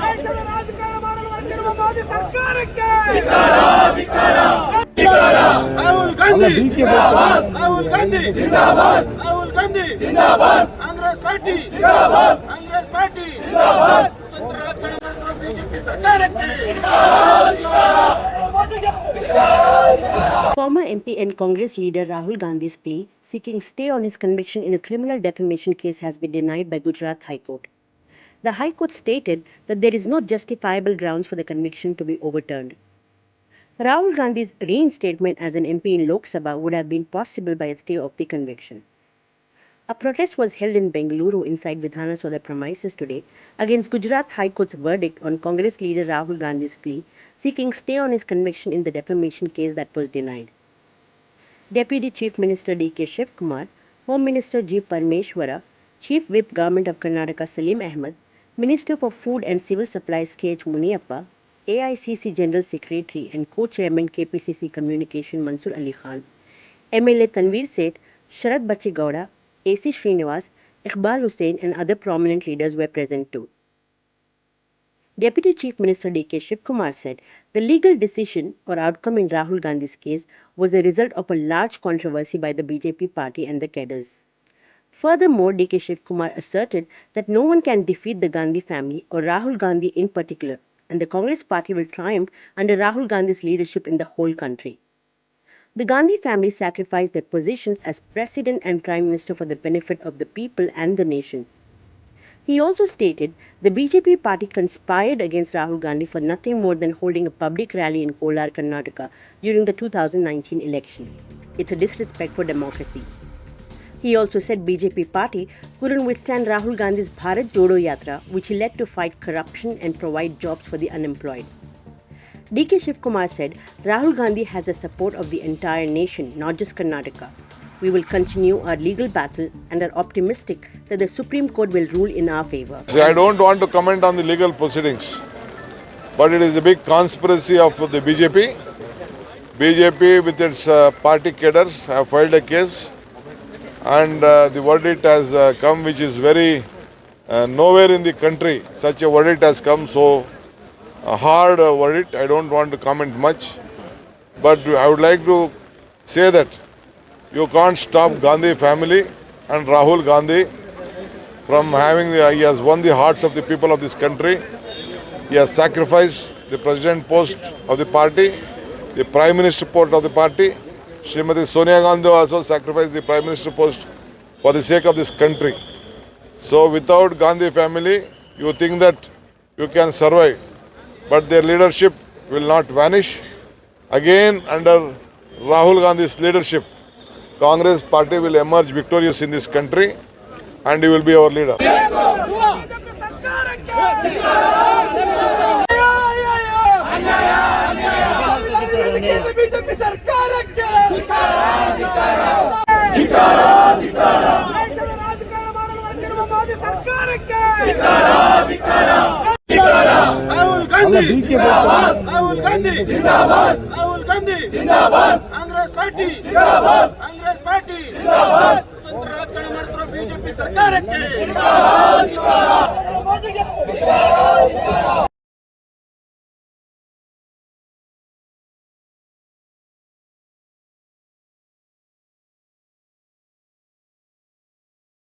ದೇಶದ ರಾಜಕಾರಣ ಮಾಡಲು ಹೊರಟಿರುವ ಮೋದಿ ಸರ್ಕಾರಕ್ಕೆ ರಾಹುಲ್ ಗಾಂಧಿ ಜಿಂದಾಬಾದ್, ರಾಹುಲ್ ಗಾಂಧಿ ಜಿಂದಾಬಾದ್, ರಾಹುಲ್ ಗಾಂಧಿ ಜಿಂದಾಬಾದ್, ಕಾಂಗ್ರೆಸ್ ಪಾರ್ಟಿ ಜಿಂದಾಬಾದ್, ಕಾಂಗ್ರೆಸ್ ಪಾರ್ಟಿ ಜಿಂದಾಬಾದ್, ರಾಜಕಾರಣ ಮಾಡುವ ಬಿಜೆಪಿ ಸರ್ಕಾರಕ್ಕೆ. Former MP and Congress leader Rahul Gandhi's plea seeking stay on his conviction in a criminal defamation case has been denied by Gujarat High Court. The High Court stated that there is no justifiable grounds for the conviction to be overturned. Rahul Gandhi's reinstatement as an MP in Lok Sabha would have been possible by a stay of the conviction. A protest was held in Bengaluru inside Vidhana Sabha premises today against Gujarat High Court's verdict on Congress leader Rahul Gandhi's plea seeking stay on his conviction in the defamation case that was denied. Deputy Chief Minister D.K. Shivkumar, Home Minister G. Parmeshwara, Chief Whip Government of Karnataka Salim Ahmed, Minister for Food and Civil Supplies K.H. Muniappa, AICC General Secretary and Co-Chairman KPCC Communication Mansur Ali Khan, MLA Tanveer Seth, Sharad Bachegowda, AC Srinivas, Iqbal Hussain and other prominent leaders were present too. Deputy Chief Minister D.K. Shivkumar said the legal decision or outcome in Rahul Gandhi's case was a result of a large controversy by the BJP party and the cadres. Furthermore, D.K. Shivkumar asserted that no one can defeat the Gandhi family or Rahul Gandhi in particular, and the Congress party will triumph under Rahul Gandhi's leadership in the whole country. The Gandhi family sacrificed their positions as President and Prime Minister for the benefit of the people and the nation. He also stated the BJP party conspired against Rahul Gandhi for nothing more than holding a public rally in Kolar, Karnataka during the 2019 elections. It's a disrespect for democracy. He also said BJP party couldn't withstand Rahul Gandhi's Bharat Jodo Yatra, which he led to fight corruption and provide jobs for the unemployed. D.K. Shivkumar said Rahul Gandhi has the support of the entire nation, not just Karnataka. We will continue our legal battle and are optimistic that the Supreme Court will rule in our favor. See, I don't want to comment on the legal proceedings, but it is a big conspiracy of the BJP. BJP with its party cadres have filed a case, and the verdict has come, which is very nowhere in the country such a verdict has come, so a hard verdict. I don't want to comment much, but I would like to say that you can't stop Gandhi family and Rahul Gandhi from having he has won the hearts of the people of this country. He has sacrificed the president post of the party, the prime minister post of the party. Srimati Sonia Gandhi also sacrificed the prime minister post for the sake of this country. So without Gandhi family, you think that you can survive, but their leadership will not vanish. Again, under Rahul Gandhi's leadership, Congress party will emerge victorious in this country, and he will be our leader. BJP ಸರ್ಕಾರಕ್ಕೆ BJP ಸರ್ಕಾರಕ್ಕೆ ದೇಶದ ರಾಜಕಾರಣ ಮಾಡಲು ಹೊರಟಿರುವ ಮೋದಿ ಸರ್ಕಾರಕ್ಕೆ ರಾಹುಲ್ ಗಾಂಧಿ ಜಿಂದಾಬಾದ್, ರಾಹುಲ್ ಗಾಂಧಿ ಜಿಂದಾಬಾದ್, ರಾಹುಲ್ ಗಾಂಧಿ ಜಿಂದಾಬಾದ್, Congress party ಜಿಂದಾಬಾದ್, Congress party ಜಿಂದಾಬಾದ್, ರಾಜಕಾರಣ ಮಾಡುತ್ತಿರುವ BJP ಸರ್ಕಾರಕ್ಕೆ